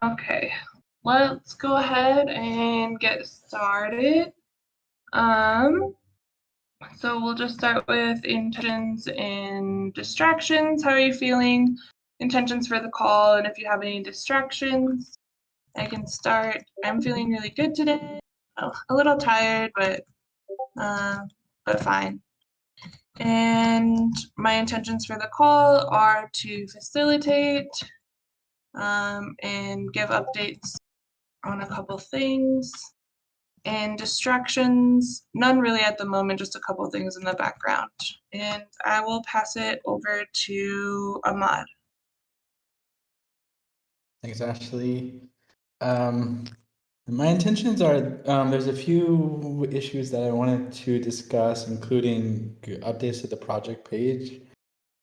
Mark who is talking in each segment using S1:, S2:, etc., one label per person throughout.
S1: Okay, let's go ahead and get started. So we'll just start with intentions and distractions. How are you feeling? Intentions for the call, and if you have any distractions, I can start. I'm feeling really good today. A little tired, but fine. And my intentions for the call are to facilitate and give updates on a couple things. And distractions, none really at the moment, just a couple things in the background. And I will pass it over to Ahmad.
S2: Thanks, Ashley. My intentions are, there's a few issues that I wanted to discuss, including updates to the project page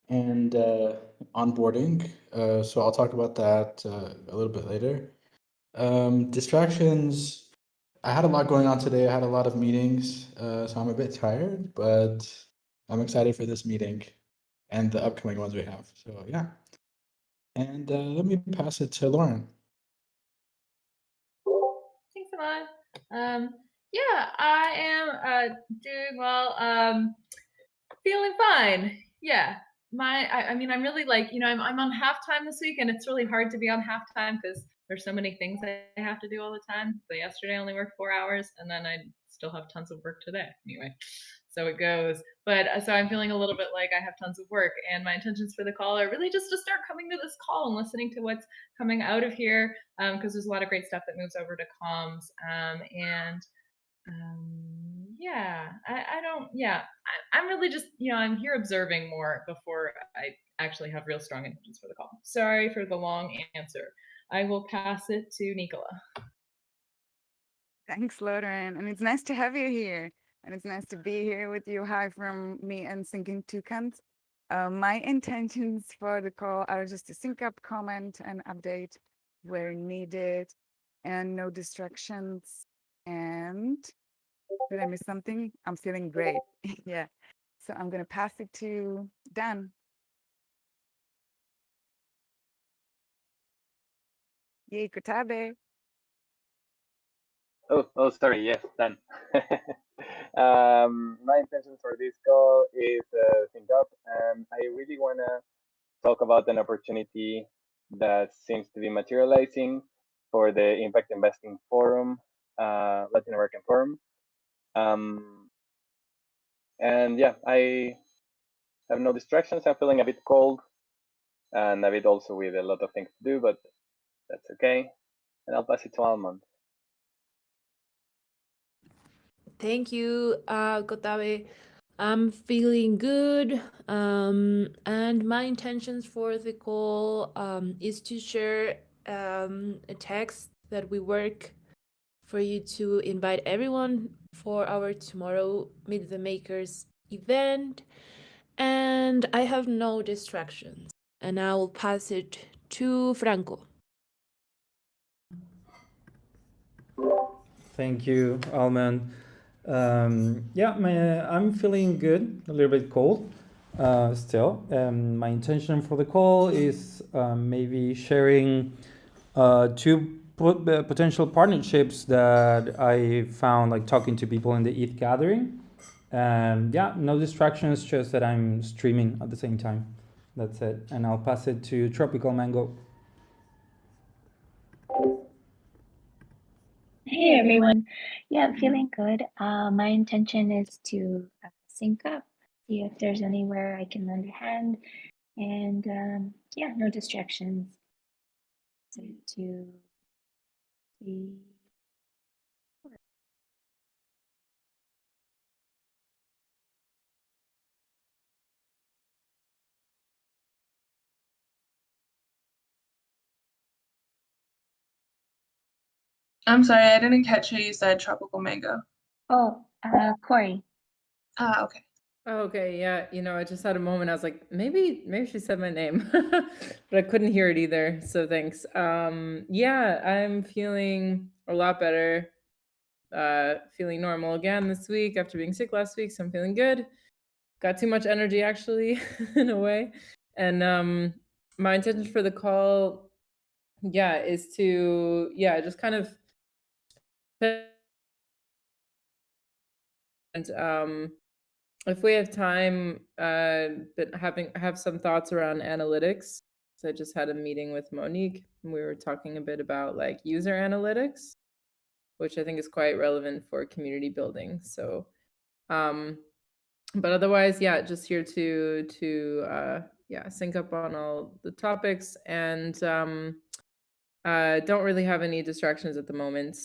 S2: and onboarding. So I'll talk about that a little bit later. Distractions, I had a lot going on today. I had a lot of meetings, so I'm a bit tired, but I'm excited for this meeting and the upcoming ones we have. So yeah. And let me pass it to Lauren.
S3: Thanks, Ahmad. Yeah, I am doing well. Feeling fine. Yeah. I mean, I'm really like, I'm on halftime this week, and it's really hard to be on halftime because there's so many things I have to do all the time. So yesterday I only worked 4 hours, and then I still have tons of work today. Anyway, so it goes. But so I'm feeling a little bit like I have tons of work, and my intentions for the call are really just to start coming to this call and listening to what's coming out of here, because there's a lot of great stuff that moves over to comms, I'm really just, I'm here observing more before I actually have real strong intentions for the call. Sorry for the long answer. I will pass it to Nicola.
S4: Thanks, Lauren. And it's nice to have you here. And it's nice to be here with you. Hi from me and Sinking Toucans. My intentions for the call are just to sync up, comment, and update where needed, and no distractions. And did I miss something? I'm feeling great. Yeah. So I'm going to pass it to Dan. Yay, Kotabe.
S5: Oh, sorry. Yes, done. My intention for this call is sync up, and I really want to talk about an opportunity that seems to be materializing for the Impact Investing Forum, Latin American Forum. And yeah, I have no distractions. I'm feeling a bit cold and a bit also with a lot of things to do, but that's okay. And I'll pass it to Almond.
S6: Thank you, Kotabe. I'm feeling good. And my intentions for the call is to share a text that we work for you to invite everyone for our tomorrow Meet the Makers event. And I have no distractions. And I will pass it to Franco.
S7: Thank you, Alman. I'm feeling good, a little bit cold still. My intention for the call is maybe sharing two potential partnerships that I found, like talking to people in the ETH gathering. No distractions, just that I'm streaming at the same time. That's it. And I'll pass it to Tropical Mango.
S8: Hey everyone. Yeah, I'm feeling good. My intention is to sync up see if there's anywhere I can lend a hand. And yeah, no distractions. So to the
S1: I'm sorry, I didn't catch who you said tropical mango.
S8: Corey.
S1: Okay.
S3: Okay, yeah, I just had a moment. I was like, maybe she said my name, but I couldn't hear it either. So thanks. Yeah, I'm feeling a lot better. Feeling normal again this week after being sick last week, so I'm feeling good. Got too much energy actually, in a way. And my intention for the call, is to just kind of and if we have time, but have some thoughts around analytics. So I just had a meeting with Monique, and we were talking a bit about like user analytics, which I think is quite relevant for community building. So, but otherwise, just here to sync up on all the topics, and don't really have any distractions at the moment.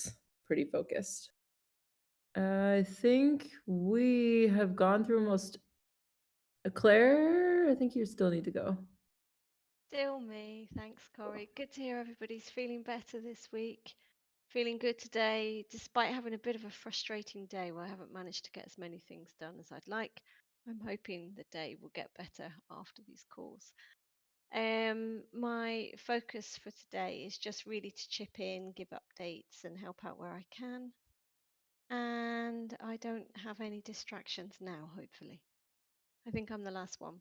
S3: Pretty focused. I think we have gone through most. Claire, I think you still need to go.
S9: Still me. Thanks, Corey. Good to hear everybody's feeling better this week. Feeling good today, despite having a bit of a frustrating day where I haven't managed to get as many things done as I'd like. I'm hoping the day will get better after these calls. My focus for today is just really to chip in, give updates, and help out where I can. And I don't have any distractions now, hopefully. I think I'm the last one.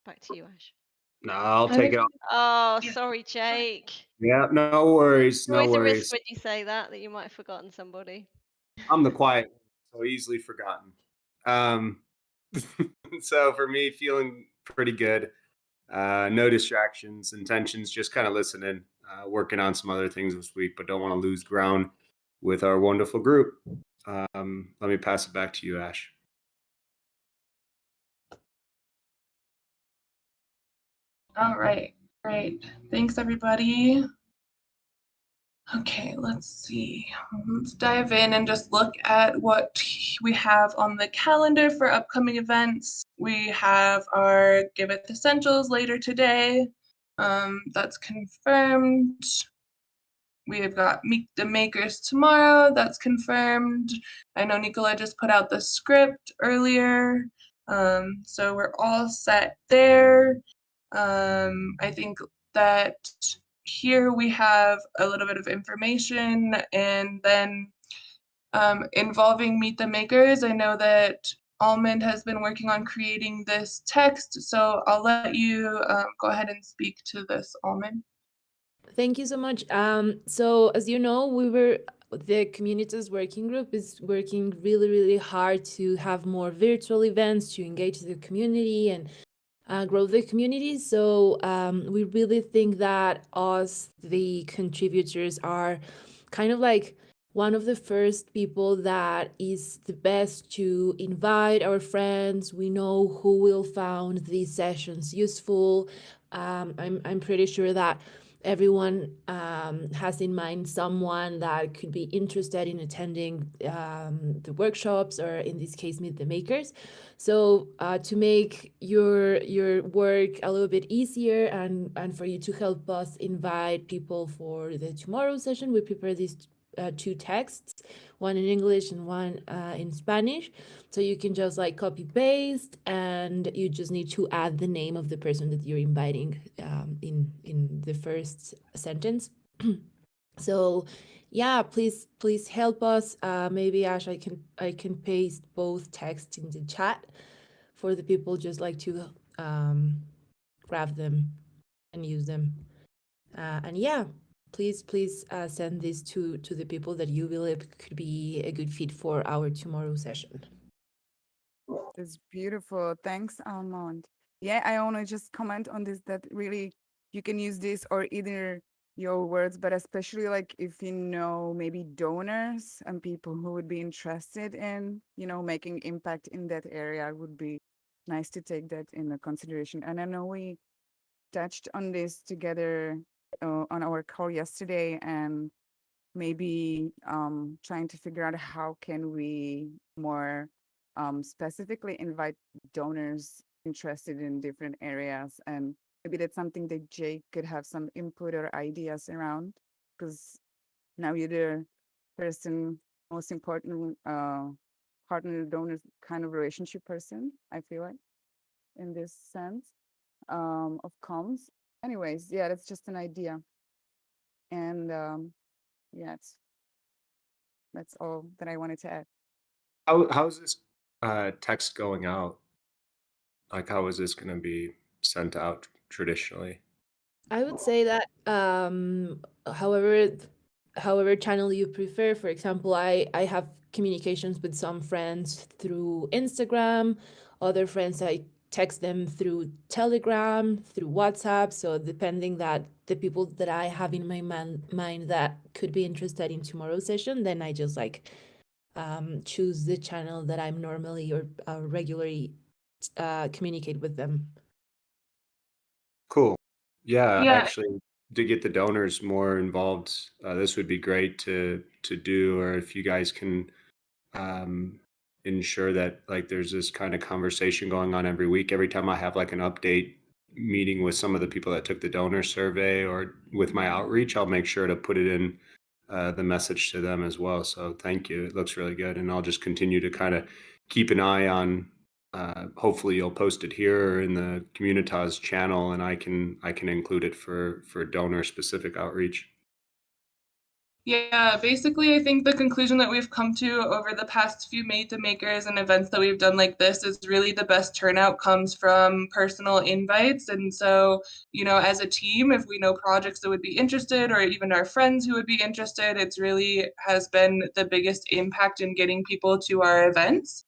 S9: Back to you, Ash.
S10: No, I'll take it off.
S9: Oh, sorry, Jake.
S10: Yeah, no worries,
S9: There's
S10: no
S9: always a
S10: worries.
S9: risk when you say that you might have forgotten somebody.
S10: I'm the quiet one, so easily forgotten. So for me, feeling pretty good. No distractions, intentions, just kind of listening, working on some other things this week, but don't want to lose ground with our wonderful group. Let me pass it back to you, Ash.
S1: All right, great. Thanks, everybody. Okay, let's see. Let's dive in and just look at what we have on the calendar for upcoming events. We have our Giveth Essentials later today. That's confirmed. We've got Meet the Makers tomorrow. That's confirmed. I know Nicola just put out the script earlier. So we're all set there. I think that here we have a little bit of information, and then involving Meet the Makers, I know that Almond has been working on creating this text, so I'll let you go ahead and speak to this, Almond.
S6: Thank you so much. So as you know, the communities working group is working really, really hard to have more virtual events to engage the community and grow the community. So we really think that us, the contributors, are kind of like one of the first people that is the best to invite our friends. We know who will find these sessions useful. I'm pretty sure that everyone has in mind someone that could be interested in attending the workshops, or in this case, Meet the Makers. So to make your work a little bit easier, and for you to help us invite people for the tomorrow session, we prepare these two texts, one in English and one in Spanish. So you can just like copy paste, and you just need to add the name of the person that you're inviting in the first sentence. So yeah, please help us. Maybe Ash, I can paste both texts in the chat for the people just like to grab them and use them. And yeah, please send this to the people that you believe could be a good fit for our tomorrow session.
S4: That's beautiful. Thanks, Almond. Yeah, I want to just comment on this, that really you can use this or either your words, but especially like if you know maybe donors and people who would be interested in, making impact in that area, would be nice to take that into consideration. And I know we touched on this together on our call yesterday, and maybe trying to figure out how can we more specifically invite donors interested in different areas, and maybe that's something that Jake could have some input or ideas around, because now you're the person most important partner donor kind of relationship person, I feel like, in this sense of comms. Anyways, yeah, that's just an idea. And yeah, that's all that I wanted to add.
S10: How's this text going out? Like, how is this going to be sent out traditionally?
S6: I would say that however channel you prefer. For example, I have communications with some friends through Instagram, other friends I text them through Telegram, through WhatsApp. So depending that the people that I have in my mind that could be interested in tomorrow's session, then I just like choose the channel that I'm normally or regularly communicate with them.
S10: Cool. Yeah,
S1: Yeah.
S10: actually, to get the donors more involved, this would be great to do. Or if you guys can ensure that like there's this kind of conversation going on every week. Every time I have like an update meeting with some of the people that took the donor survey or with my outreach, I'll make sure to put it in the message to them as well. So thank you. It looks really good, and I'll just continue to kind of keep an eye on. Hopefully, you'll post it here or in the Communitas channel, and I can include it for donor specific outreach.
S1: Yeah, basically, I think the conclusion that we've come to over the past few Made to Makers and events that we've done like this is really the best turnout comes from personal invites. And so, you know, as a team, if we know projects that would be interested or even our friends who would be interested, it's really has been the biggest impact in getting people to our events.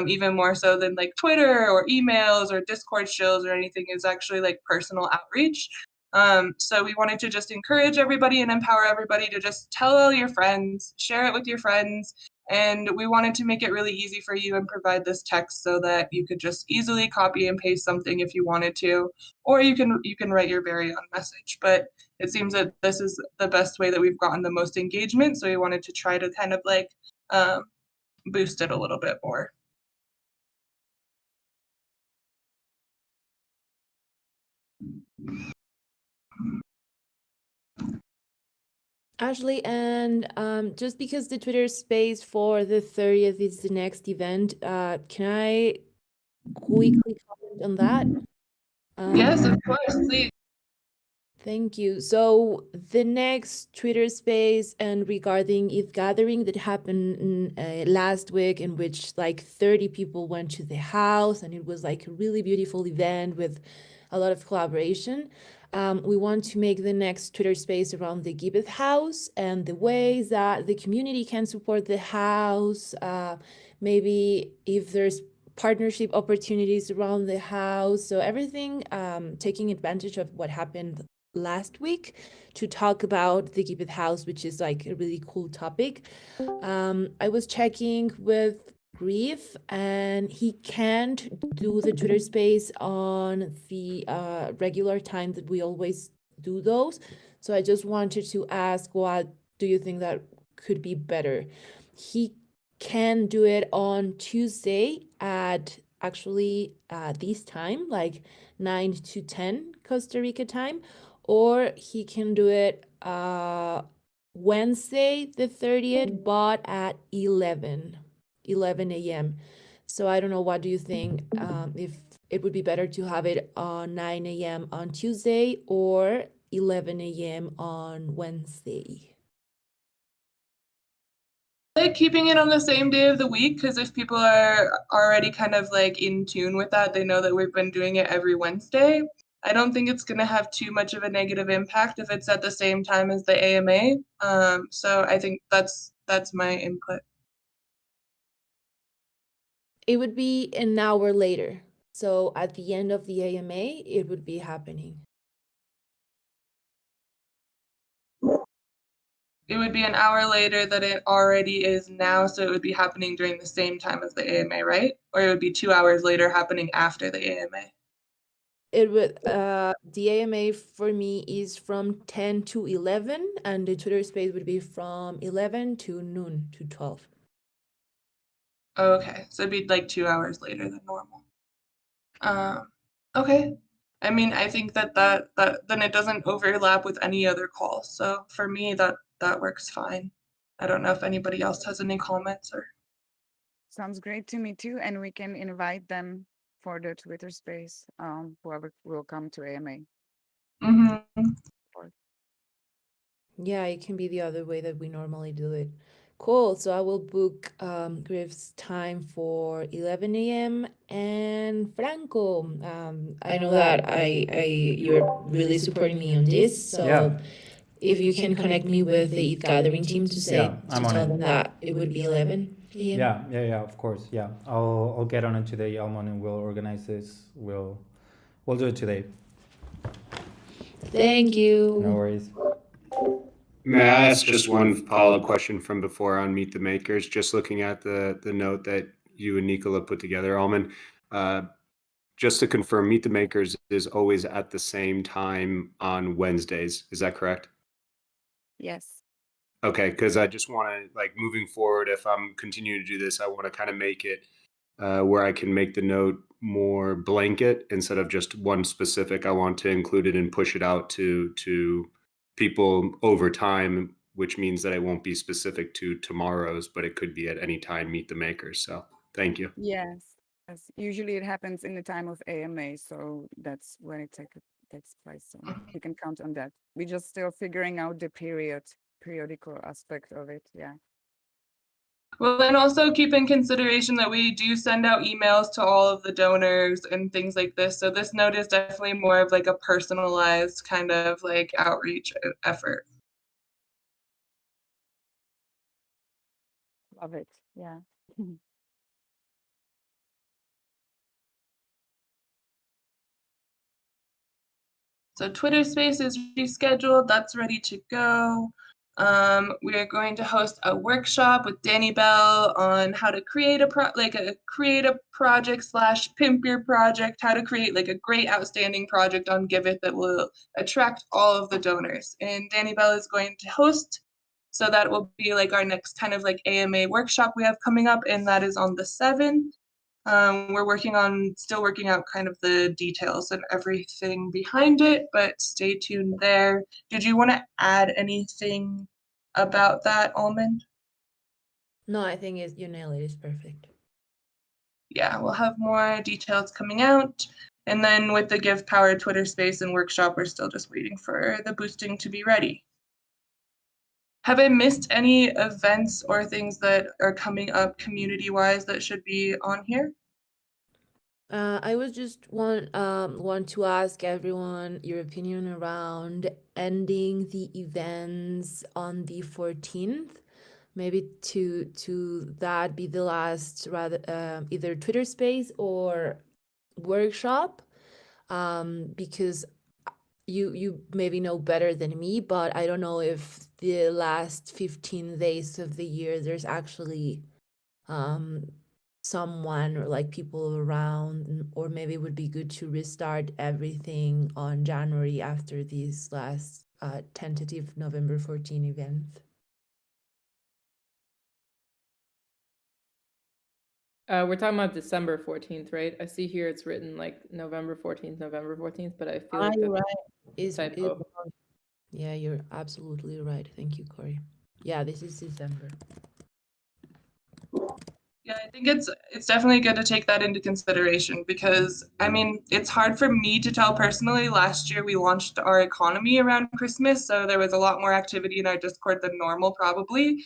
S1: Even more so than like Twitter or emails or Discord shows or anything, is actually like personal outreach. So we wanted to just encourage everybody and empower everybody to just tell all your friends, share it with your friends, and we wanted to make it really easy for you and provide this text so that you could just easily copy and paste something if you wanted to, or you can write your very own message. But it seems that this is the best way that we've gotten the most engagement, so we wanted to try to kind of like boost it a little bit more.
S6: Ashley, and just because the Twitter space for the 30th is the next event, can I quickly comment on that?
S1: Yes, of course, please.
S6: Thank you. So the next Twitter space and regarding Eve Gathering that happened last week, in which like 30 people went to the house, and it was like a really beautiful event with a lot of collaboration. We want to make the next Twitter space around the Giveth house and the ways that the community can support the house. Maybe if there's partnership opportunities around the house. So everything taking advantage of what happened last week to talk about the Giveth house, which is like a really cool topic. I was checking with Grief, and he can't do the Twitter space on the regular time that we always do those. So I just wanted to ask, what do you think that could be better? He can do it on Tuesday at actually this time, like 9 to 10 Costa Rica time, or he can do it Wednesday the 30th, but at 11 a.m. So I don't know, what do you think? If it would be better to have it on 9 a.m. on Tuesday or 11 a.m. on Wednesday?
S1: Like keeping it on the same day of the week, because if people are already kind of like in tune with that, they know that we've been doing it every Wednesday. I don't think it's going to have too much of a negative impact if it's at the same time as the AMA. So I think that's my input.
S6: It would be an hour later. So at the end of the AMA, it would be happening.
S1: it would be an hour later than it already is now, so it would be happening during the same time as the AMA, right? Or it would be 2 hours later happening after the AMA.
S6: It would the AMA for me is from 10 to 11, and the Twitter space would be from 11 to noon to 12.
S1: Okay, so it'd be like 2 hours later than normal. Okay. I mean, I think that then it doesn't overlap with any other calls. So for me, that works fine. I don't know if anybody else has any comments or.
S4: Sounds great to me too, and we can invite them for the Twitter space. Whoever will come to AMA.
S1: Mm-hmm.
S6: Yeah, it can be the other way that we normally do it. Cool. So I will book Griff's time for 11 a.m. And Franco, I know that you're really supporting me on this. So
S7: Yeah.
S6: if you can connect me with the ETH Gathering team to say
S7: Yeah,
S6: to
S7: I'm on
S6: tell
S7: it.
S6: them that it would be 11 a.m.
S7: Yeah, of course. Yeah, I'll get on it today, Almon, and we'll organize this. We'll do it today.
S6: Thank you.
S7: No worries.
S10: May I ask just one follow-up question from before on Meet the Makers? Just looking at the note that you and Nicola put together, Alman. Just to confirm, Meet the Makers is always at the same time on Wednesdays. Is that correct?
S4: Yes.
S10: Okay, because I just want to, like, moving forward, if I'm continuing to do this, I want to kind of make it where I can make the note more blanket instead of just one specific. I want to include it and push it out to people over time, which means that it won't be specific to tomorrow's, but it could be at any time Meet the Makers. So thank you.
S4: Yes. Yes. Usually it happens in the time of AMA, so that's when it takes place. So you can count on that. We're just still figuring out the periodical aspect of it. Yeah.
S1: Well, and also keep in consideration that we do send out emails to all of the donors and things like this. So this note is definitely more of like a personalized kind of like outreach effort.
S4: Love it. Yeah.
S1: So Twitter Space is rescheduled. That's ready to go. We are going to host a workshop with Danny Bell on how to create a project / pimp your project, how to create like a great outstanding project on Giveth that will attract all of the donors. And Danny Bell is going to host. So that will be like our next kind of like AMA workshop we have coming up, and that is on the 7th. We're still working out kind of the details and everything behind it, but stay tuned there. Did you want to add anything about that, Almond?
S6: No, I think you nailed it. It's perfect.
S1: Yeah, we'll have more details coming out. And then with the Give Power Twitter space and workshop, we're still just waiting for the boosting to be ready. Have I missed any events or things that are coming up community-wise that should be on here?
S6: I was just want to ask everyone your opinion around ending the events on the 14th. Maybe to that be the last rather either Twitter space or workshop, because you maybe know better than me, but I don't know if the last 15 days of the year there's actually someone or like people around, or maybe it would be good to restart everything on January after these last tentative November 14 events.
S11: We're talking about December 14th, right? I see here it's written like November 14th, but I feel like
S6: You're
S11: that's
S6: right.
S11: a typo.
S6: Yeah, you're absolutely right. Thank you, Corey. Yeah, this is December.
S1: Yeah, I think it's definitely good to take that into consideration because, I mean, it's hard for me to tell personally. Last year we launched our economy around Christmas, so there was a lot more activity in our Discord than normal probably.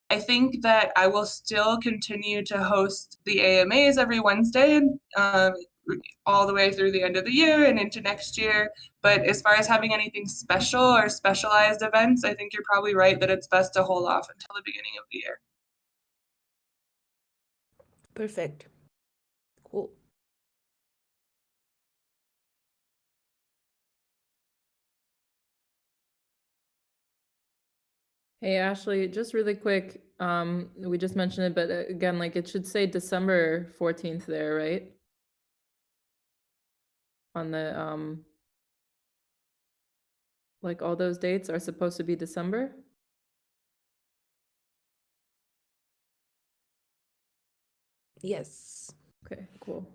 S1: I think that I will still continue to host the AMAs every Wednesday all the way through the end of the year and into next year. But as far as having anything special or specialized events, I think you're probably right that it's best to hold off until the beginning of the year.
S6: Perfect. Cool.
S11: Hey Ashley, just really quick, we just mentioned it, but again, like it should say December 14th there, right? On the like all those dates are supposed to be December?
S6: Yes.
S11: Okay, cool.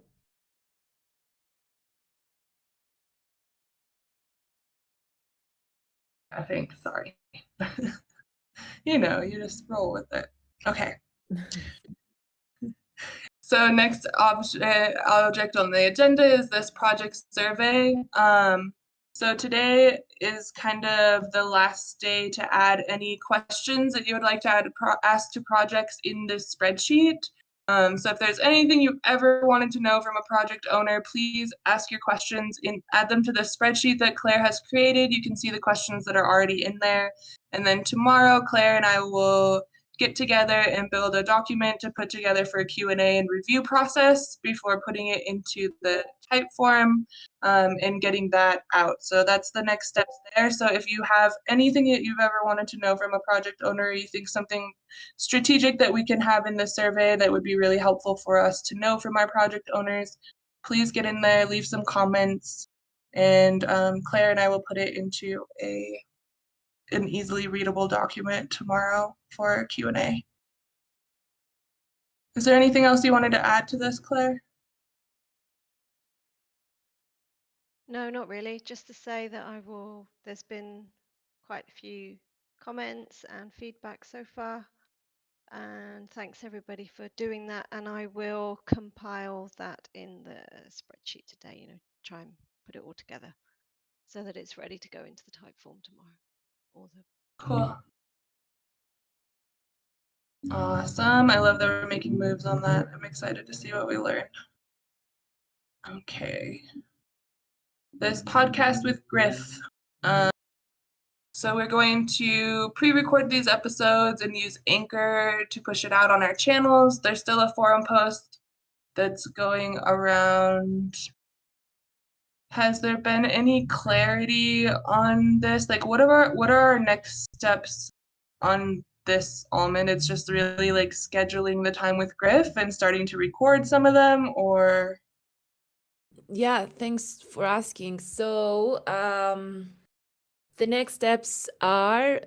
S1: I think, sorry. You know, you just roll with it. Okay. So next object on the agenda is this project survey. So today is kind of the last day to add any questions that you would like to ask to projects in this spreadsheet. So if there's anything you've ever wanted to know from a project owner, please ask your questions and add them to the spreadsheet that Claire has created. You can see the questions that are already in there. And then tomorrow, Claire and I will get together and build a document to put together for a Q&A and review process before putting it into the type form and getting that out. So that's the next steps there. So if you have anything that you've ever wanted to know from a project owner, or you think something strategic that we can have in the survey that would be really helpful for us to know from our project owners, please get in there, leave some comments, and Claire and I will put it into an easily readable document tomorrow for Q&A. Is there anything else you wanted to add to this, Claire?
S9: No, not really. Just to say that there's been quite a few comments and feedback so far. And thanks everybody for doing that. And I will compile that in the spreadsheet today, try and put it all together so that it's ready to go into the type form tomorrow.
S1: Cool. Awesome. I love that we're making moves on that. I'm excited to see what we learn. Okay. This podcast with Griff. So we're going to pre-record these episodes and use Anchor to push it out on our channels. There's still a forum post that's going around. Has there been any clarity on this? Like, what are our next steps on this almond? It's just really like scheduling the time with Griff and starting to record some of them, or?
S6: Yeah, thanks for asking. So, the next steps are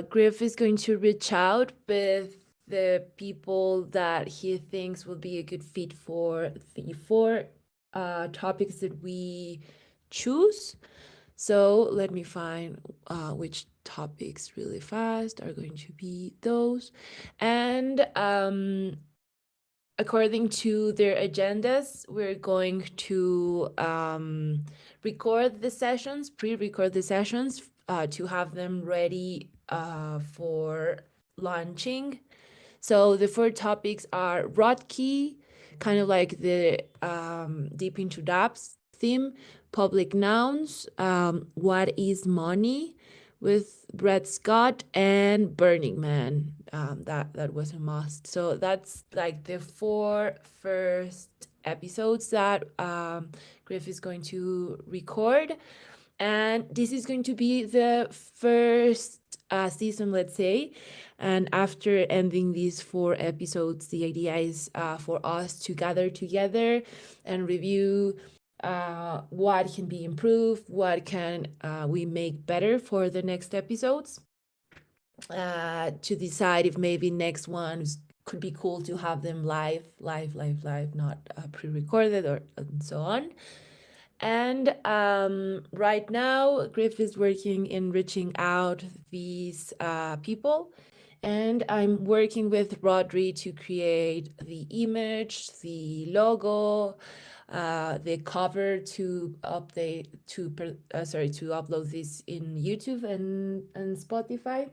S6: Griff is going to reach out with the people that he thinks will be a good fit for the four topics that we choose. So let me find which topics really fast are going to be those. And according to their agendas, we're going to record the sessions, pre-record the sessions to have them ready for launching. So the four topics are Rodkey, kind of like the Deep into Dapps theme, public nouns, what is money, with Brett Scott, and Burning Man. That was a must. So that's like the four first episodes that Griff is going to record. And this is going to be the first season, let's say. And after ending these four episodes, the idea is for us to gather together and review what can be improved, what can we make better for the next episodes, to decide if maybe next ones could be cool to have them live, not pre-recorded or and so on. And right now, Griff is working in reaching out these people. And I'm working with Rodri to create the image, the logo, the cover to upload this in YouTube and Spotify.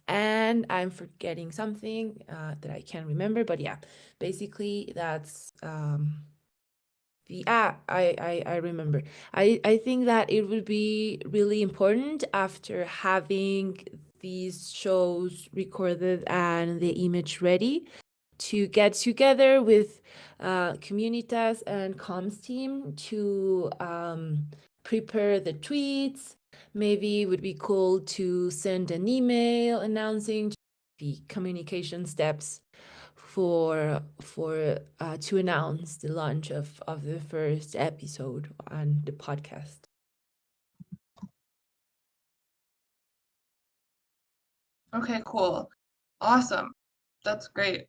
S6: And I'm forgetting something that I can't remember, but yeah, basically that's I remember. I think that it would be really important after having these shows recorded and the image ready to get together with Communitas and comms team to prepare the tweets, Maybe it would be cool to send an email announcing the communication steps for to announce the launch of the first episode on the podcast.
S1: Okay, cool. Awesome. That's great.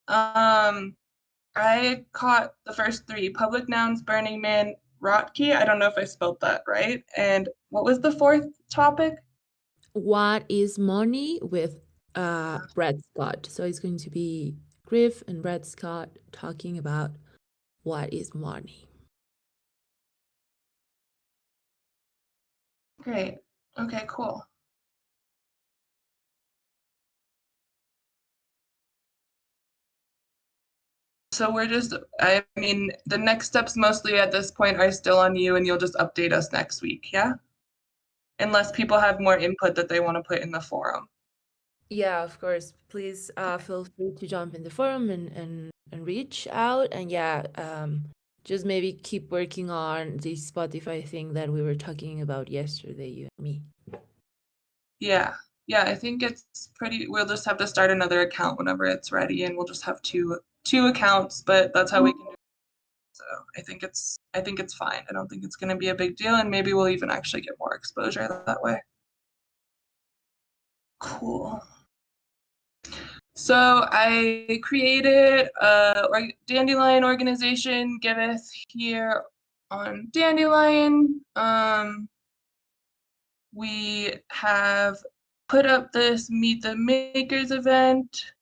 S1: I caught the first three: public nouns, Burning Man, Rotke. I don't know if I spelled that right. And what was the fourth topic?
S6: What is money with Brad Scott? So it's going to be Griff and Brad Scott talking about what is money.
S1: Great. Okay, cool. So I mean, the next steps mostly at this point are still on you, and you'll just update us next week, yeah? Unless people have more input that they want to put in the forum.
S6: Yeah, of course. Please feel free to jump in the forum and reach out. And yeah, just maybe keep working on the Spotify thing that we were talking about yesterday, you and me.
S1: Yeah. Yeah, I think it's we'll just have to start another account whenever it's ready, and we'll just have two accounts, but that's how we can do it. So I think it's fine. I don't think it's gonna be a big deal, and maybe we'll even actually get more exposure that way. Cool. So I created a Dandelion organization, Giveth, here on Dandelion. We have put up this Meet the Makers event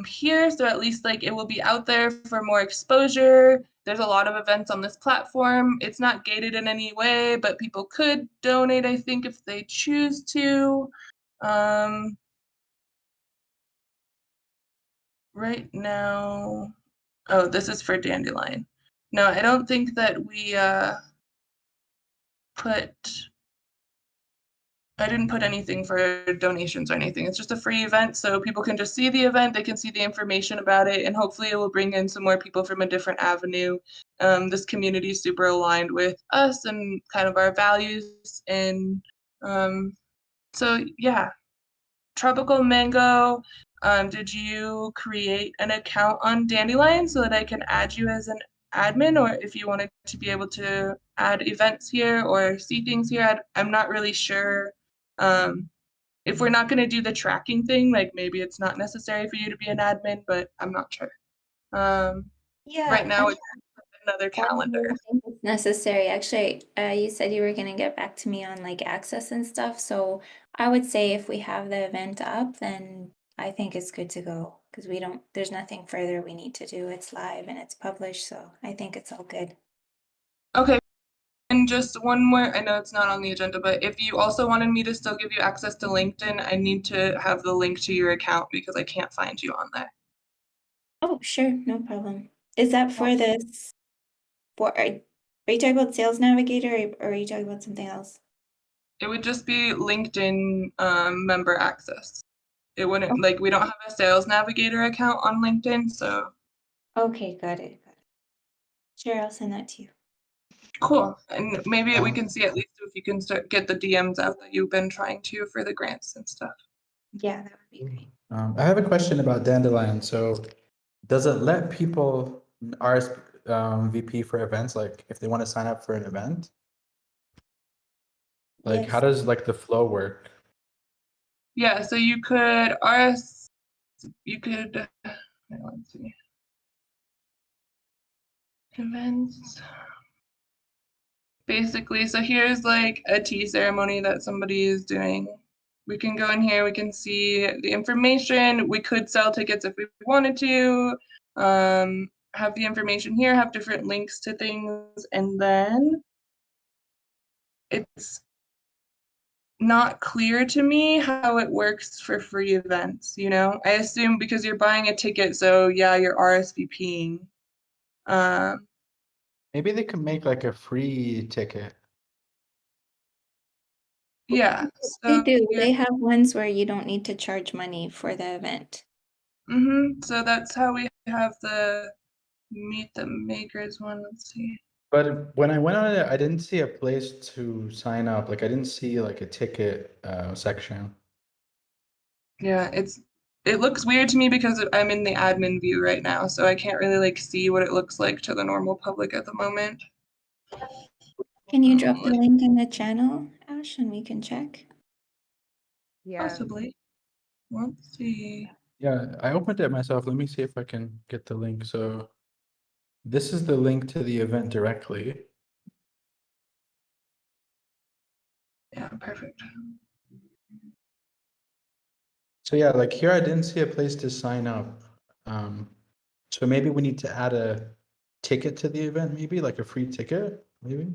S1: here, so at least like it will be out there for more exposure. There's a lot of events on this platform. It's not gated in any way, but people could donate, I think, if they choose to. Right now, oh, this is for Dandelion. No, I don't think that we I didn't put anything for donations or anything. It's just a free event, so people can just see the event, they can see the information about it, and hopefully it will bring in some more people from a different avenue. This community is super aligned with us and kind of our values, and so yeah. Tropical Mango, did you create an account on Dandelion so that I can add you as an admin, or if you wanted to be able to add events here or see things here? I'm not really sure. If we're not going to do the tracking thing, like maybe it's not necessary for you to be an admin, but I'm not sure.
S8: Yeah,
S1: Right now it's another
S8: I
S1: calendar.
S8: don't think it's necessary. Actually, you said you were going to get back to me on like access and stuff. So I would say if we have the event up, then I think it's good to go because there's nothing further we need to do. It's live and it's published. So I think it's all good.
S1: Okay. And just one more, I know it's not on the agenda, but if you also wanted me to still give you access to LinkedIn, I need to have the link to your account because I can't find you on there.
S8: Oh, sure. No problem. Is that for this? Are you talking about Sales Navigator or are you talking about something else?
S1: It would just be LinkedIn member access. It wouldn't,
S8: Okay.
S1: like, we don't have a Sales Navigator account on LinkedIn, so.
S8: Okay, got it. Sure, I'll send that to you.
S1: Cool. And maybe we can see at least if you can get the DMs out that you've been trying to for the grants and stuff.
S8: Yeah, that would be great.
S2: I have a question about Dandelion. So does it let people RSVP for events, like if they want to sign up for an event? Like
S8: Yes.
S2: how does like the flow work?
S1: Yeah, so you could let's see. Events. Basically, so here's like a tea ceremony that somebody is doing. We can go in here, we can see the information. We could sell tickets if we wanted to. Have the information here, have different links to things, and then it's not clear to me how it works for free events, you know? I assume because you're buying a ticket, so yeah, you're RSVPing.
S2: Maybe they could make like a free ticket.
S1: Yeah.
S8: They
S1: So
S8: do. They have ones where you don't need to charge money for the event.
S1: So that's how we have the Meet the Makers one. Let's see.
S2: But when I went on it, I didn't see a place to sign up. Like I didn't see like a ticket section.
S1: Yeah, it looks weird to me because I'm in the admin view right now, so I can't really like see what it looks like to the normal public at the moment.
S8: Can you drop the link in the channel, Ash, and we can check?
S4: Yeah.
S1: Possibly. Let's see.
S2: Yeah, I opened it myself. Let me see if I can get the link. So this is the link to the event directly.
S1: Yeah, perfect.
S2: So yeah, like here I didn't see a place to sign up. So maybe we need to add a ticket to the event, maybe like a free ticket, maybe.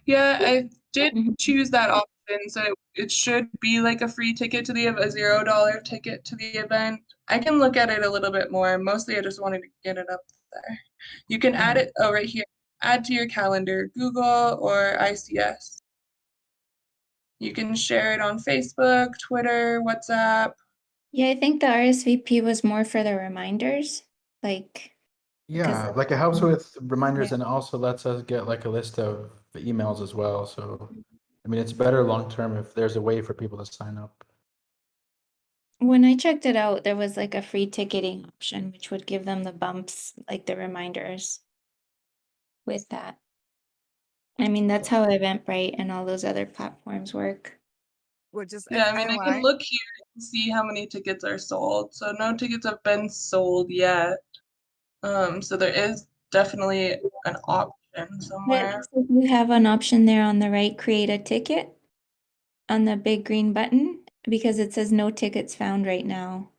S1: Yeah, I did
S8: Mhm.
S1: choose that option, so it should be like a free ticket to the a $0 ticket to the event. I can look at it a little bit more. Mostly, I just wanted to get it up there. You can add it right here. Add to your calendar, Google or ICS. You can share it on Facebook, Twitter, WhatsApp.
S8: Yeah, I think the RSVP was more for the reminders, like because
S2: Yeah, like it helps with reminders
S8: Yeah.
S2: and also lets us get like a list of the emails as well. So I mean, it's better long term if there's a way for people to sign up.
S8: when I checked it out, there was like a free ticketing option, which would give them the bumps, like the reminders with that. I mean, that's how Eventbrite and all those other platforms work.
S4: Well, just
S1: Yeah, I mean, I can
S4: FYI.
S1: look here and see how many tickets are sold. So no tickets have been sold yet. So there is definitely an option
S8: But
S1: somewhere.
S8: so you have an option there on the right, create a ticket on the big green button because it says no tickets found right now.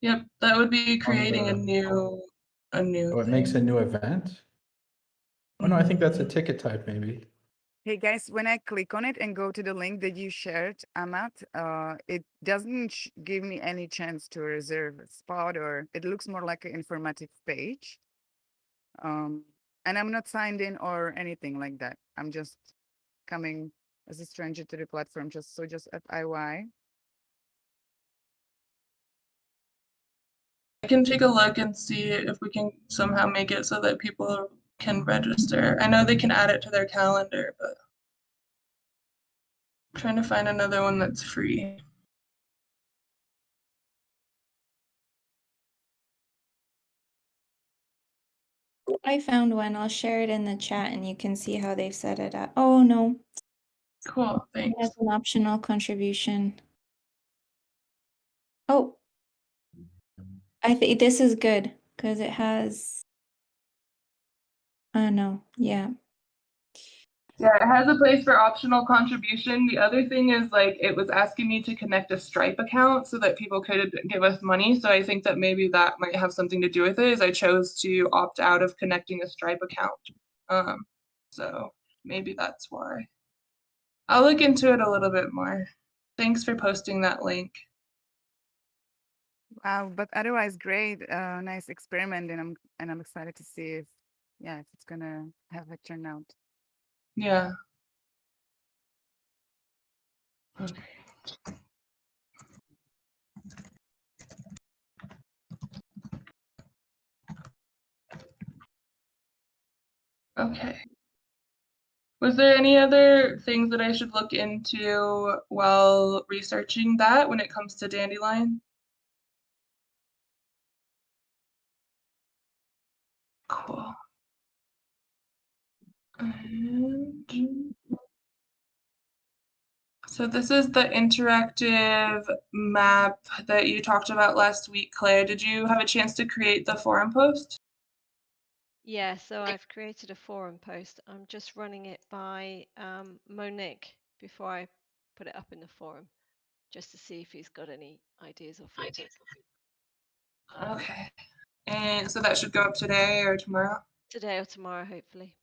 S1: Yep, that would be
S2: On
S1: creating a
S2: the-
S1: new
S2: Oh, it
S1: thing.
S2: makes a new event? Oh no, I think that's a
S1: Mhm.
S2: ticket type maybe.
S4: Hey guys, when I click on it and go to the link that you shared, Amat, it doesn't give me any chance to reserve a spot, or it looks more like an informative page. And I'm not signed in or anything like that. I'm just coming as a stranger to the platform, just FYI.
S1: I can take a look and see if we can somehow make it so that people can register. I know they can add it to their calendar, but I'm trying to find another one that's free.
S8: I found one. I'll share it in the chat and you can see how they've set it up. Oh no,
S1: Cool,
S8: it
S1: thanks.
S8: has an optional contribution. Oh, I think this is good because it has. Oh no, yeah.
S1: Yeah, it has a place for optional contribution. The other thing is like it was asking me to connect a Stripe account so that people could give us money. So I think that maybe that might have something to do with it. Is I chose to opt out of connecting a Stripe account. So maybe that's why. I'll look into it a little bit more. Thanks for posting that link.
S4: Wow, but otherwise great, nice experiment, and I'm excited to see if it's gonna have a turnout.
S1: Yeah. Okay. Okay. Was there any other things that I should look into while researching that when it comes to Dandelion? Cool. And so this is the interactive map that you talked about last week, Claire. Did you have a chance to create the forum post?
S9: Yeah, so I've created a forum post. I'm just running it by Monique before I put it up in the forum, just to see if he's got any ideas or feedback.
S1: Okay. And so that should go up today or tomorrow?
S9: Today or tomorrow, hopefully.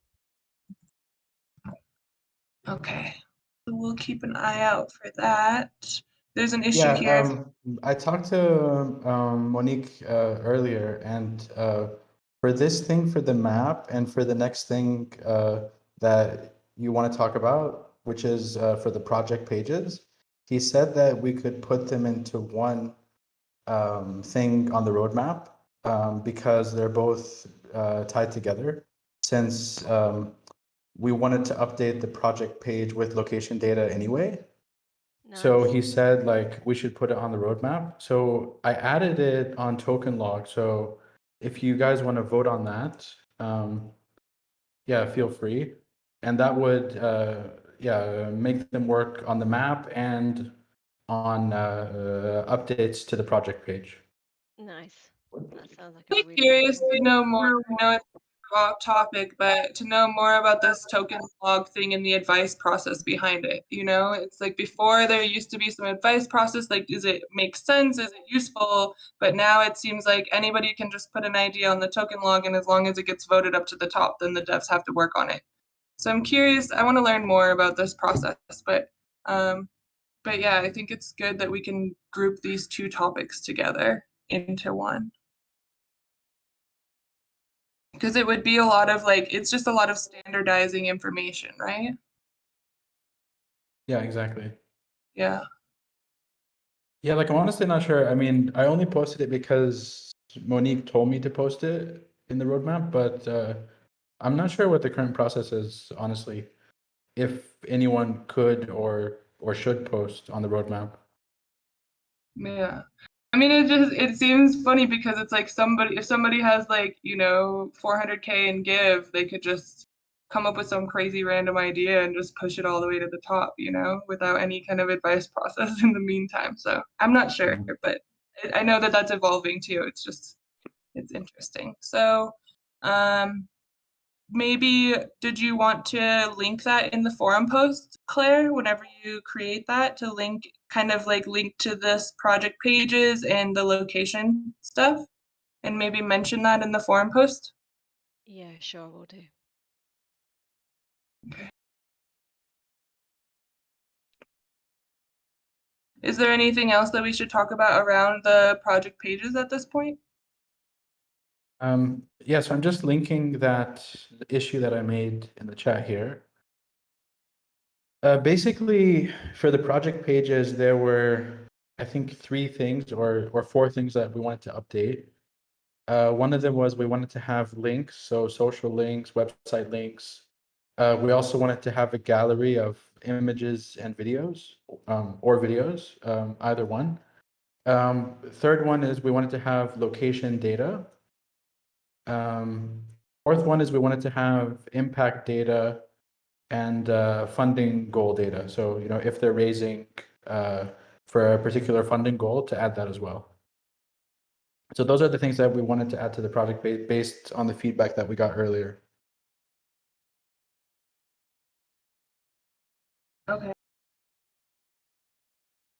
S1: Okay. So we'll keep an eye out for that. There's an issue
S2: Yeah,
S1: here.
S2: I talked to Monique earlier, and for this thing, for the map, and for the next thing that you want to talk about, which is for the project pages, he said that we could put them into one thing on the roadmap because they're both tied together. since we wanted to update the project page with location data anyway. So
S9: Nice.
S2: he said like we should put it on the roadmap. So I added it on token log. So if you guys want to vote on that, yeah, feel free. And that would make them work on the map and on updates to the project page.
S9: Nice. That sounds like a
S1: I'm
S9: really good
S1: curious to know more. I know it's off topic, but to know more about this token log thing and the advice process behind it. You know, it's like before there used to be some advice process, like does it make sense? Is it useful? But now it seems like anybody can just put an idea on the token log, and as long as it gets voted up to the top, then the devs have to work on it. So I'm curious. I want to learn more about this process, but yeah, I think it's good that we can group these two topics together into one. Because it would be a lot of like, it's just a lot of standardizing information, right?
S2: Yeah, exactly.
S1: Yeah.
S2: Yeah, like I'm honestly not sure. I mean, I only posted it because Monique told me to post it in the roadmap, but I'm not sure what the current process is, honestly. If anyone could or should post on the roadmap.
S1: Yeah. I mean, it seems funny because it's like if somebody has like, 400K in Give, they could just come up with some crazy random idea and just push it all the way to the top, without any kind of advice process in the meantime. So I'm not sure, but I know that that's evolving too. It's interesting. So, maybe did you want to link that in the forum post, Claire, whenever you create that, to link to this project pages and the location stuff, and maybe mention that in the forum post?
S9: Yeah, sure, we'll do.
S1: Okay. Is there anything else that we should talk about around the project pages at this point?
S2: Yeah, so I'm just linking that issue that I made in the chat here. Basically, for the project pages, there were, I think, 3 things or 4 things that we wanted to update. One of them was we wanted to have links, so social links, website links. We also wanted to have a gallery of images and videos, either one. Third one is we wanted to have location data. Fourth one is we wanted to have impact data and funding goal data. So, if they're raising for a particular funding goal, to add that as well. So those are the things that we wanted to add to the project based on the feedback that we got earlier.
S1: Okay.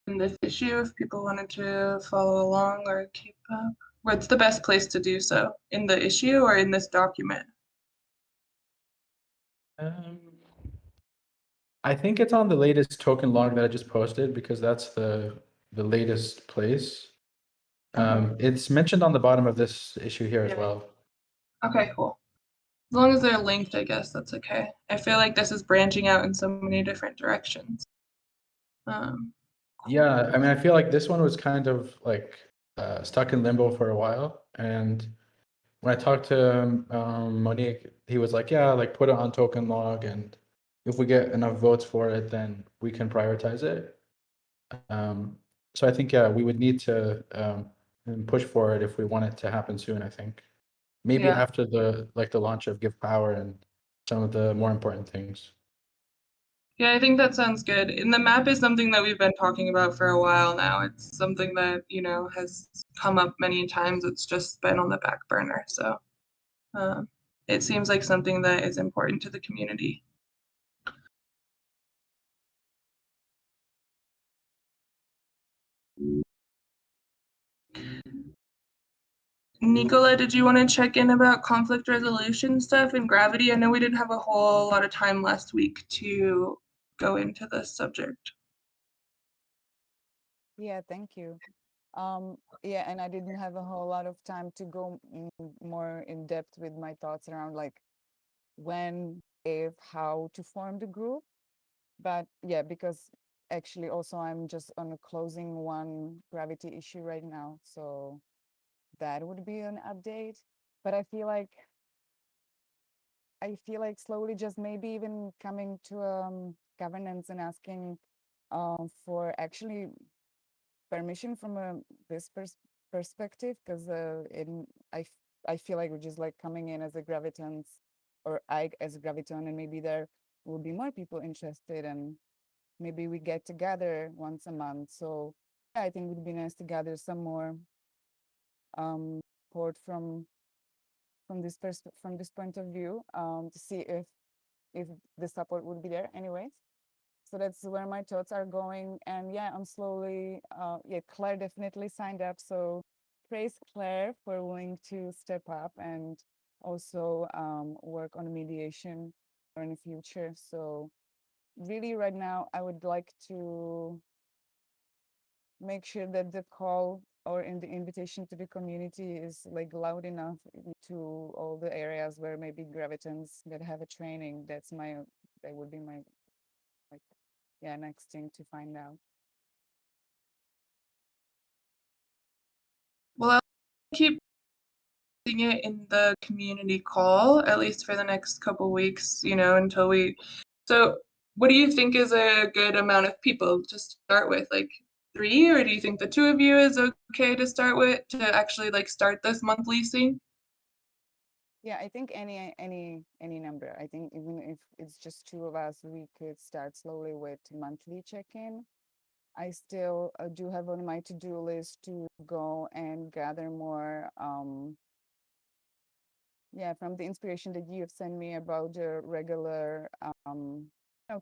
S1: In this issue, if people wanted to follow along or keep up, what's the best place to do so? In the issue or in this document?
S2: I think it's on the latest token log that I just posted because that's the latest place. It's mentioned on the bottom of this issue here as well.
S1: Okay, cool. As long as they're linked, I guess that's okay. I feel like this is branching out in so many different directions.
S2: Yeah, I mean, I feel like this one was kind of like stuck in limbo for a while. And when I talked to Monique, he was like, yeah, like put it on token log. And if we get enough votes for it, then we can prioritize it. So I think, yeah, we would need to push for it if we want it to happen soon, I think. Maybe
S1: Yeah.
S2: after the launch of Give Power and some of the more important things.
S1: Yeah, I think that sounds good. And the map is something that we've been talking about for a while now. It's something that, has come up many times. It's just been on the back burner. So it seems like something that is important to the community. Nicola, did you want to check in about conflict resolution stuff and gravity? I know we didn't have a whole lot of time last week to go into this subject.
S4: Yeah, thank you. Yeah, and I didn't have a whole lot of time to go more in depth with my thoughts around like when, if, how to form the group. But yeah, because actually also I'm just on a closing one gravity issue right now. So that would be an update. But I feel like I feel like slowly just maybe even coming to governance and asking for actually permission from this perspective, because I feel like we're just like coming in as a gravitans, or I as a graviton, and maybe there will be more people interested, and maybe we get together once a month. So yeah, I think it would be nice to gather some more support from this point of view, to see if the support would be there anyways. So that's where my thoughts are going. And yeah, I'm slowly yeah, Claire definitely signed up, so praise Claire for willing to step up and also work on mediation in the future. So really right now I would like to make sure that the call or in the invitation to the community is like loud enough to all the areas where maybe gravitans that have a training. That would be my, like, yeah, next thing to find out.
S1: Well, I'll keep doing it in the community call, at least for the next couple weeks, until we. So, what do you think is a good amount of people to start with? Like 3, or do you think the 2 of you is okay to start with to actually like start this monthly sync?
S4: Yeah, I think any number. I think even if it's just 2 of us, we could start slowly with monthly check-in. I still do have on my to-do list to go and gather more yeah, from the inspiration that you have sent me about the regular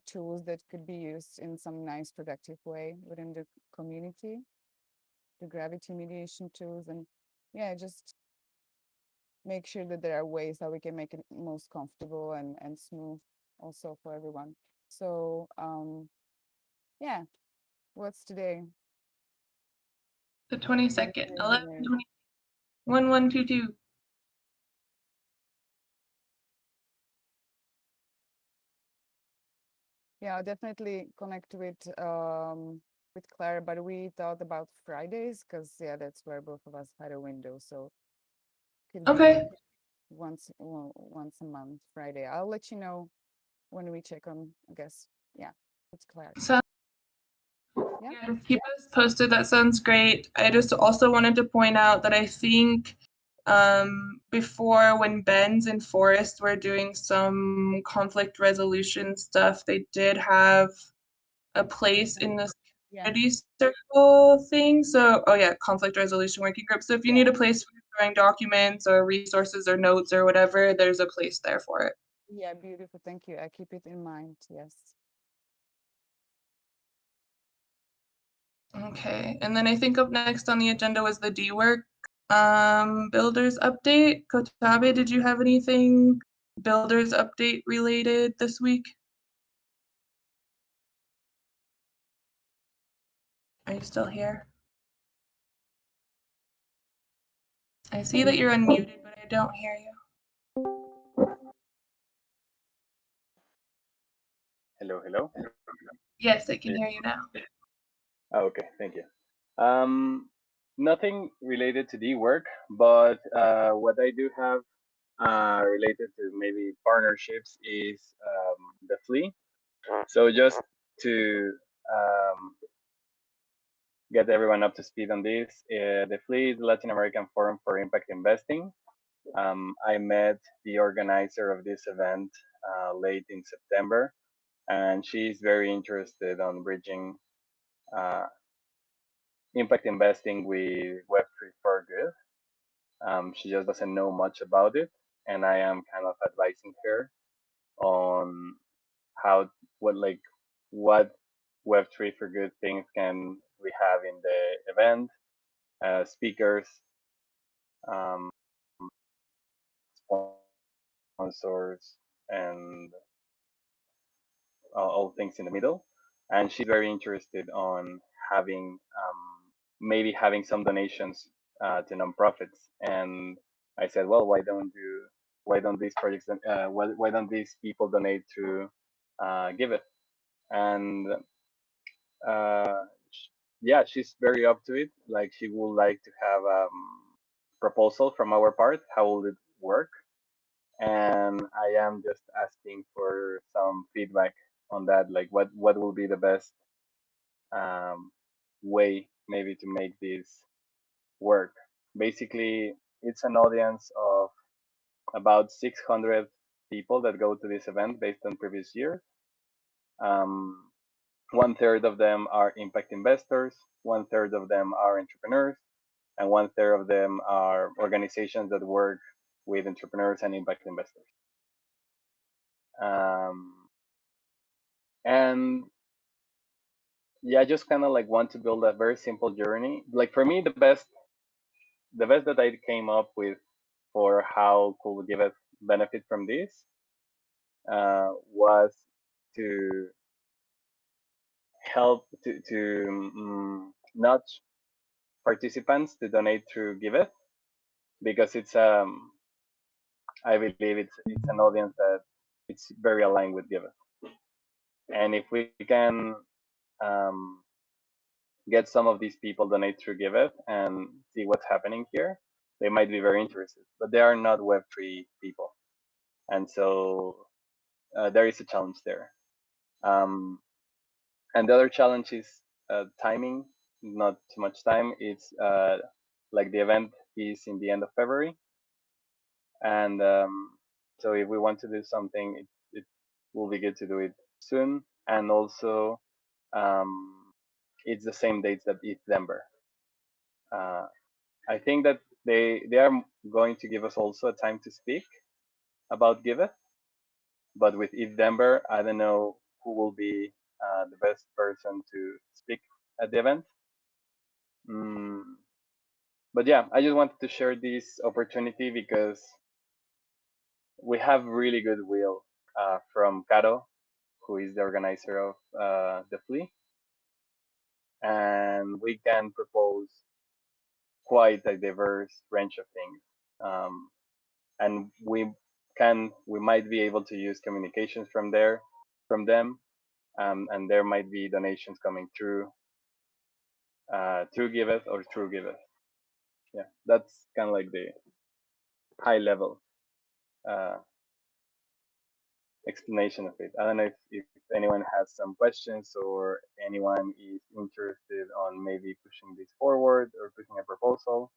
S4: tools that could be used in some nice productive way within the community, the gravity mediation tools, and yeah, just make sure that there are ways that we can make it most comfortable and smooth also for everyone. So yeah, what's today?
S1: The 22nd,
S4: February.
S1: 11/20, 1122.
S4: Yeah, I'll definitely connect with Claire, but we thought about Fridays because yeah, that's where both of us had a window. So could
S1: Okay.
S4: be once a month, Friday. I'll let you know when we check on, I guess. Yeah, it's Claire.
S1: So
S4: Yeah.
S1: yeah, keep us posted. That sounds great. I just also wanted to point out that I think before, when Ben's and Forrest were doing some conflict resolution stuff, they did have a place in this
S4: Yeah.
S1: community circle thing. So, oh yeah, conflict resolution working group. So if you need a place for storing documents or resources or notes or whatever, there's a place there for it.
S4: Yeah, beautiful. Thank you. I keep it in mind. Yes.
S1: Okay, and then I think up next on the agenda was the D-Work builders update. Kotabe, did you have anything builders update related this week? Are you still here? I see that you're unmuted, but I don't hear you.
S5: Hello, hello.
S1: Yes, I can hear you now.
S5: Oh, okay, thank you. Nothing related to the work, but what I do have related to maybe partnerships is the flea. So just to get everyone up to speed on this, the flea is the Latin American Forum for Impact Investing. I met the organizer of this event late in September, and she's very interested on bridging uh, impact investing with Web3 for good. She just doesn't know much about it, and I am kind of advising her on how what Web3 for good things can we have in the event, speakers, um, sponsors, and all things in the middle. And she's very interested on having maybe having some donations to nonprofits. And I said, well, why don't these projects why don't these people donate to Giveth? And uh, yeah, she's very up to it. Like she would like to have proposal from our part. How will it work? and I am just asking for some feedback on that. Like, what will be the best way maybe to make this work? Basically, it's an audience of about 600 people that go to this event based on previous years. One third of them are impact investors, one third of them are entrepreneurs, and one third of them are organizations that work with entrepreneurs and impact investors. And yeah, I just kind of like want to build a very simple journey. Like for me, the best that I came up with for how could Giveth benefit from this was to help to nudge participants to donate through Giveth, because it's I believe it's an audience that it's very aligned with Giveth, and if we can get some of these people donate through Giveth and see what's happening here, they might be very interested, but they are not Web3 people, and so there is a challenge there. And the other challenge is timing. Not too much time. It's like the event is in the end of February, and so if we want to do something, it will be good to do it soon. And also, it's the same dates that Denver. I think that they are going to give us also a time to speak about Giveth, but with Denver, I don't know who will be the best person to speak at the event. But yeah, I just wanted to share this opportunity because we have really good will from Caro, who is the organizer of the flea, and we can propose quite a diverse range of things. And we might be able to use communications from them, and there might be donations coming through Giveth or through Giveth. Yeah, that's kind of like the high level explanation of it. I don't know if anyone has some questions or anyone is interested on maybe pushing this forward or pushing a proposal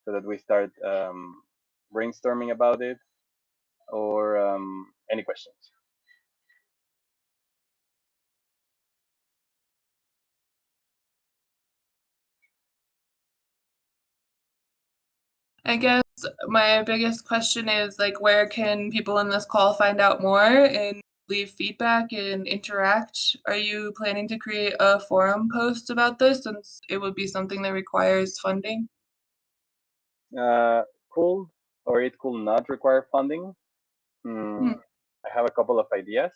S5: so that we start brainstorming about it, or any questions.
S1: I guess my biggest question is like, where can people in this call find out more and leave feedback and interact? Are you planning to create a forum post about this, since it would be something that requires funding?
S5: Cool, or it could not require funding. I have a couple of ideas.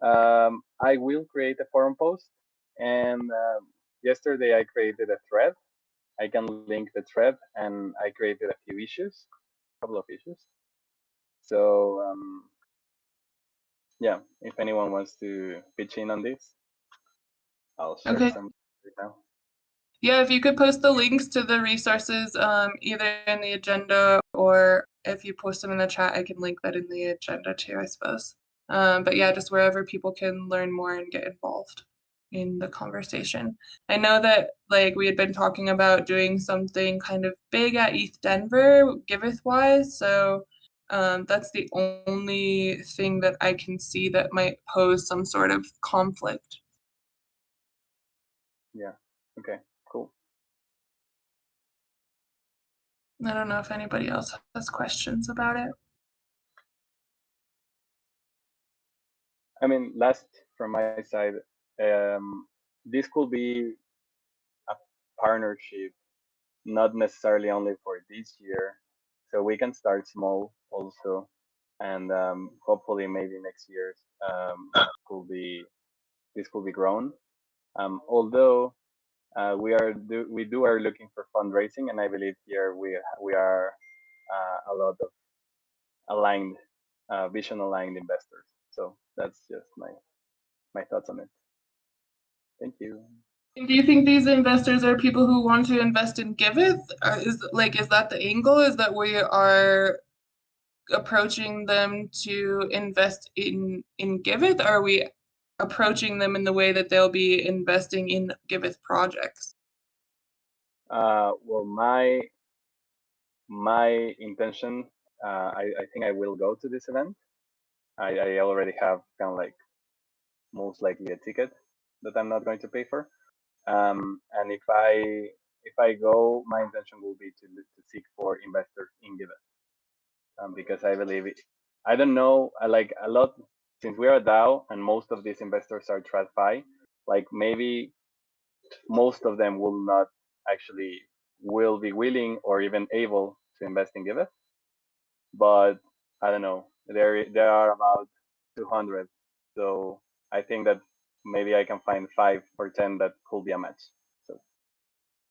S5: I will create a forum post, and yesterday I created a thread. I can link the thread, and I created a few issues, a couple of issues. So yeah, if anyone wants to pitch in on this, I'll share some right now.
S1: Yeah, if you could post the links to the resources either in the agenda, or if you post them in the chat, I can link that in the agenda too, I suppose. But yeah, just wherever people can learn more and get involved in the conversation. I know that like we had been talking about doing something kind of big at ETH Denver, Giveth wise, so that's the only thing that I can see that might pose some sort of conflict.
S5: Yeah, okay, cool.
S1: I don't know if anybody else has questions about it.
S5: I mean, last from my side, this could be a partnership, not necessarily only for this year. So we can start small also, and hopefully maybe next year this could be grown. Although we are looking for fundraising, and I believe here we are a lot of aligned, vision aligned investors. So that's just my thoughts on it. Thank you.
S1: Do you think these investors are people who want to invest in Giveth? Is that the angle? Is that we are approaching them to invest in Giveth, or are we approaching them in the way that they'll be investing in Giveth projects?
S5: Well, my intention, I think I will go to this event. I already have kind of like most likely a ticket that I'm not going to pay for. And if I go, my intention will be to seek for investors in Giveth, because I believe it. I don't know. I like a lot since we are a DAO and most of these investors are TradFi. Like maybe most of them will be willing or even able to invest in Giveth, but I don't know. There are about 200, so I think that maybe I can find 5 or 10 that could be a match. So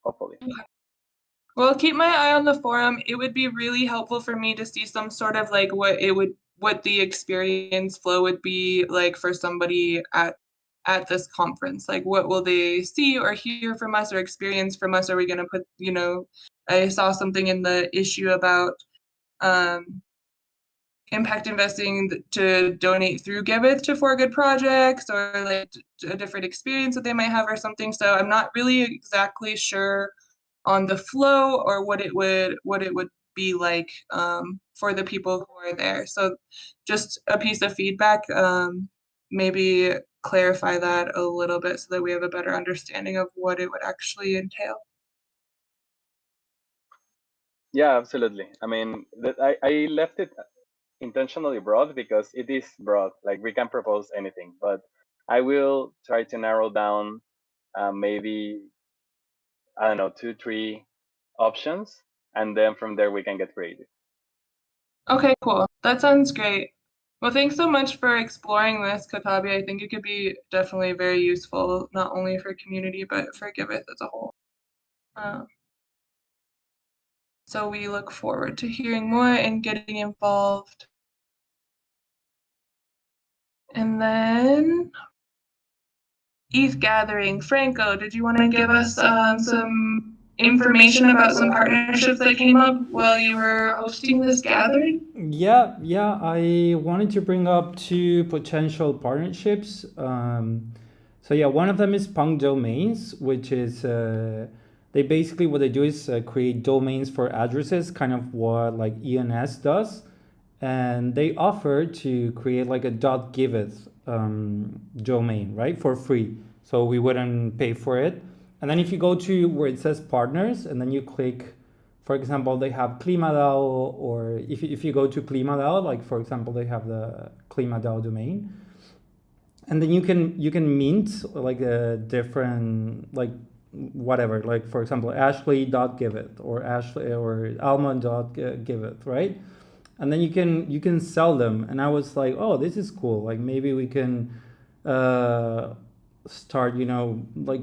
S5: hopefully.
S1: Well, keep my eye on the forum. It would be really helpful for me to see some sort of like what the experience flow would be like for somebody at this conference. Like what will they see or hear from us or experience from us? Are we gonna put, I saw something in the issue about impact investing to donate through Giveth to for good projects, or like a different experience that they might have or something. So I'm not really exactly sure on the flow or what it would be like for the people who are there. So just a piece of feedback, maybe clarify that a little bit so that we have a better understanding of what it would actually entail.
S5: Yeah, absolutely. I mean, I left it intentionally broad because it is broad. Like we can propose anything, but I will try to narrow down maybe, I don't know, 2, 3 options, and then from there we can get creative.
S1: Okay, cool. That sounds great. Well, thanks so much for exploring this, Kotabi. I think it could be definitely very useful, not only for community, but for Giveth as a whole. So we look forward to hearing more and getting involved. And then ETH gathering. Franco, did you want to give us some information about some partnerships that came up while you were hosting this gathering?
S7: Yeah, I wanted to bring up 2 potential partnerships. So yeah, one of them is Punk Domains, which is they basically what they do is create domains for addresses, kind of what like ENS does, and they offer to create like a .giveth domain, right, for free. So we wouldn't pay for it. And then if you go to where it says partners, and then you click, for example, they have KlimaDAO, or if you go to KlimaDAO, like for example, they have the KlimaDAO domain, and then you can mint like a different like whatever, like for example, Ashley.giveth or Ashley or Alma.giveth, right? And then you can sell them. And I was like, oh, this is cool. Like maybe we can start, like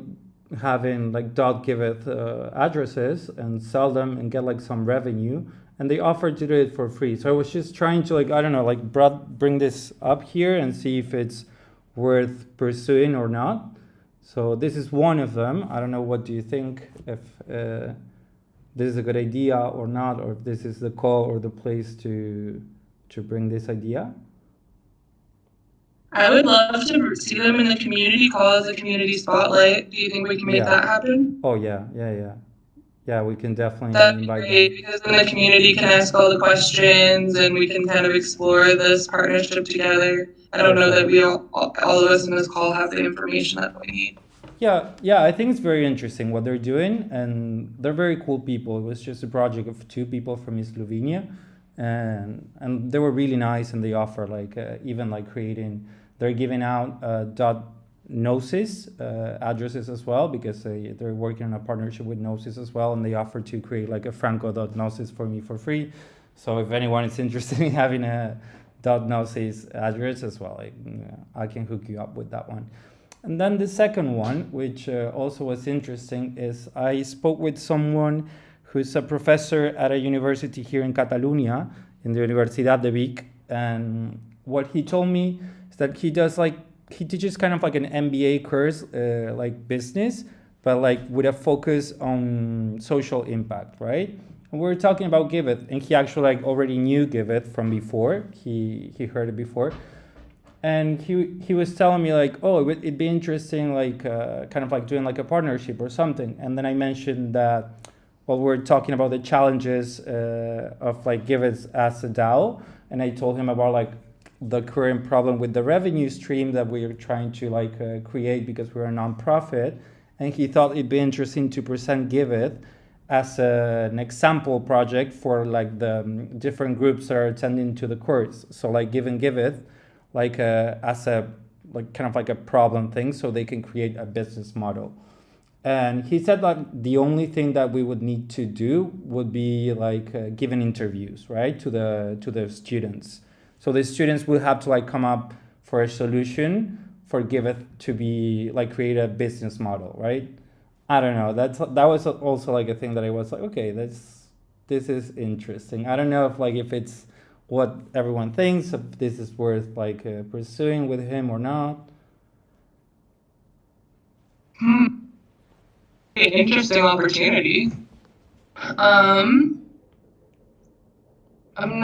S7: having like .giveth addresses and sell them and get like some revenue. And they offered to do it for free. So I was just trying to like, I don't know, like bring this up here and see if it's worth pursuing or not. So this is one of them. I don't know, what do you think, if this is a good idea or not, or if this is the call or the place to bring this idea?
S1: I would love to see them in the community call as a community spotlight. Do you think we can make that happen?
S7: Oh yeah. Yeah, we can definitely
S1: invite them. Because then the community can ask all the questions and we can kind of explore this partnership together. I don't know that we all of us in this call have the information that we need.
S7: Yeah, I think it's very interesting what they're doing, and they're very cool people. It was just a project of 2 people from Slovenia, and they were really nice, and they offer like even like they're giving out Gnosis addresses as well, because they're working on a partnership with Gnosis as well, and they offer to create like a Franco.gnosis for me for free. So if anyone is interested in having a .gnosis address as well, I can hook you up with that one. And then the second one, which also was interesting, is I spoke with someone who's a professor at a university here in Catalonia, in the Universidad de Vic, and what he told me is that he teaches kind of like an MBA course, like business, but like with a focus on social impact, right? and we were talking about Giveth, and he actually like already knew Giveth from before. He heard it before, and he was telling me like, oh, it'd be interesting, like kind of like doing like a partnership or something. And then I mentioned that, well, we're talking about the challenges of like Giveth as a DAO, and I told him about like the current problem with the revenue stream that we're trying to like create because we're a nonprofit, and he thought it'd be interesting to present Giveth as an example project for like the different groups that are attending to the course. So like giving Giveth like as a like kind of like a problem thing, so they can create a business model. And he said that the only thing that we would need to do would be like giving interviews, right, to the students. So the students will have to like come up for a solution for Giveth to be like create a business model, right? I don't know. That was also like a thing that I was like, okay, this is interesting. I don't know if it's what everyone thinks, if this is worth like pursuing with him or not.
S1: Interesting opportunity. I don't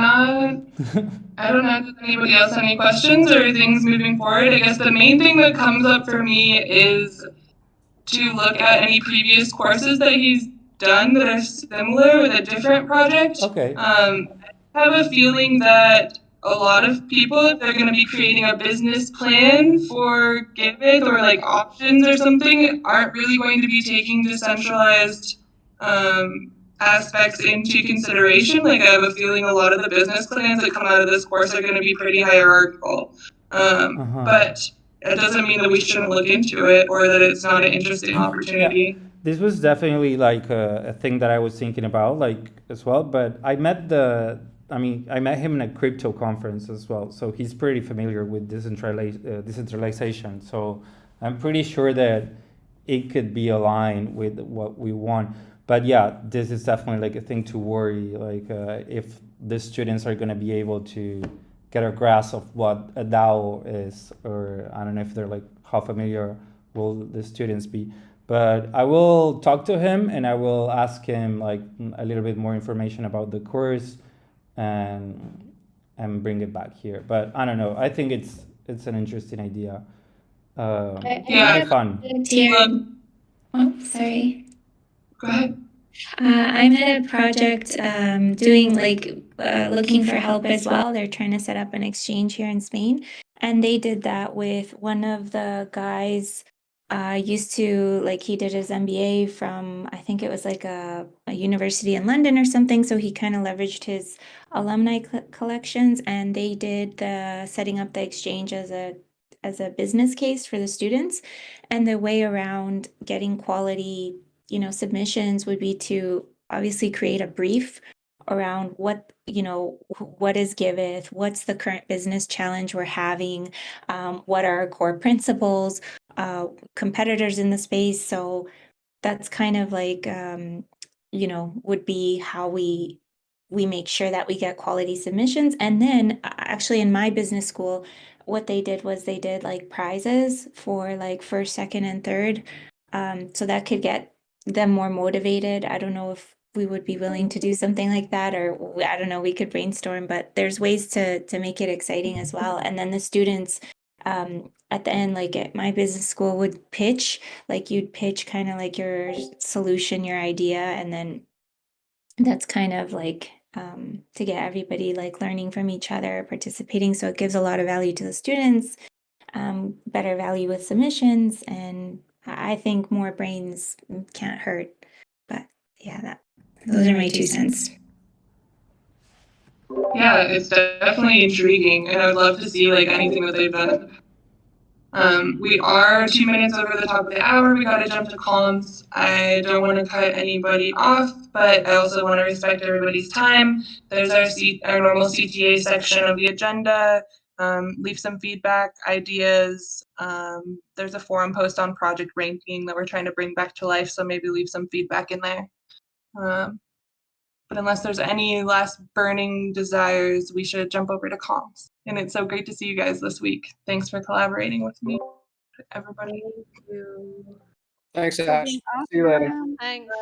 S1: know if anybody else have any questions or things moving forward. I guess the main thing that comes up for me is to look at any previous courses that he's done that are similar with a different project.
S7: Okay.
S1: I have a feeling that a lot of people, if they're going to be creating a business plan for Giveth or like options or something, aren't really going to be taking decentralized aspects into consideration. Like I have a feeling a lot of the business plans that come out of this course are going to be pretty hierarchical. But it doesn't mean that we shouldn't look into it or that it's not an interesting opportunity.
S7: Yeah, this was definitely like a thing that I was thinking about like as well. But I met him in a crypto conference as well. So he's pretty familiar with decentralization. So I'm pretty sure that it could be aligned with what we want. But yeah, this is definitely like a thing to worry, like if the students are going to be able to get a grasp of what a DAO is, or I don't know if they're like how familiar will the students be. But I will talk to him and I will ask him like a little bit more information about the course and bring it back here. But I don't know. I think it's an interesting idea.
S1: Yeah,
S7: fun.
S8: Oh, sorry.
S1: Go ahead.
S8: I'm at a project doing like looking for help as well. They're trying to set up an exchange here in Spain. And they did that with one of the guys used to, like, he did his MBA from, I think it was like a university in London or something. So he kind of leveraged his alumni collections, and they did the setting up the exchange as a business case for the students. And the way around getting quality submissions would be to obviously create a brief around what is Giveth, what's the current business challenge we're having, what are our core principles, competitors in the space. So that's kind of like would be how we make sure that we get quality submissions. And then actually in my business school, what they did was they did like prizes for like first, second, and third. So that could get them more motivated. I don't know if we would be willing to do something like that, or I don't know, we could brainstorm, but there's ways to make it exciting as well. And then the students at the end, like at my business school, would pitch, like you'd pitch kind of like your solution, your idea, and then that's kind of like to get everybody like learning from each other, participating. So it gives a lot of value to the students, better value with submissions, and I think more brains can't hurt. But yeah, those are my 2 cents.
S1: Yeah, it's definitely intriguing, and I would love to see like anything that they've done. We are 2 minutes over the top of the hour. We got to jump to comms. I don't want to cut anybody off, but I also want to respect everybody's time. There's our normal CTA section of the agenda. Leave some feedback, ideas. There's a forum post on project ranking that we're trying to bring back to life, so maybe leave some feedback in there. But unless there's any last burning desires, we should jump over to comms. And it's so great to see you guys this week. Thanks for collaborating with me, everybody.
S12: Thanks, Ash. See you later.
S9: Thanks.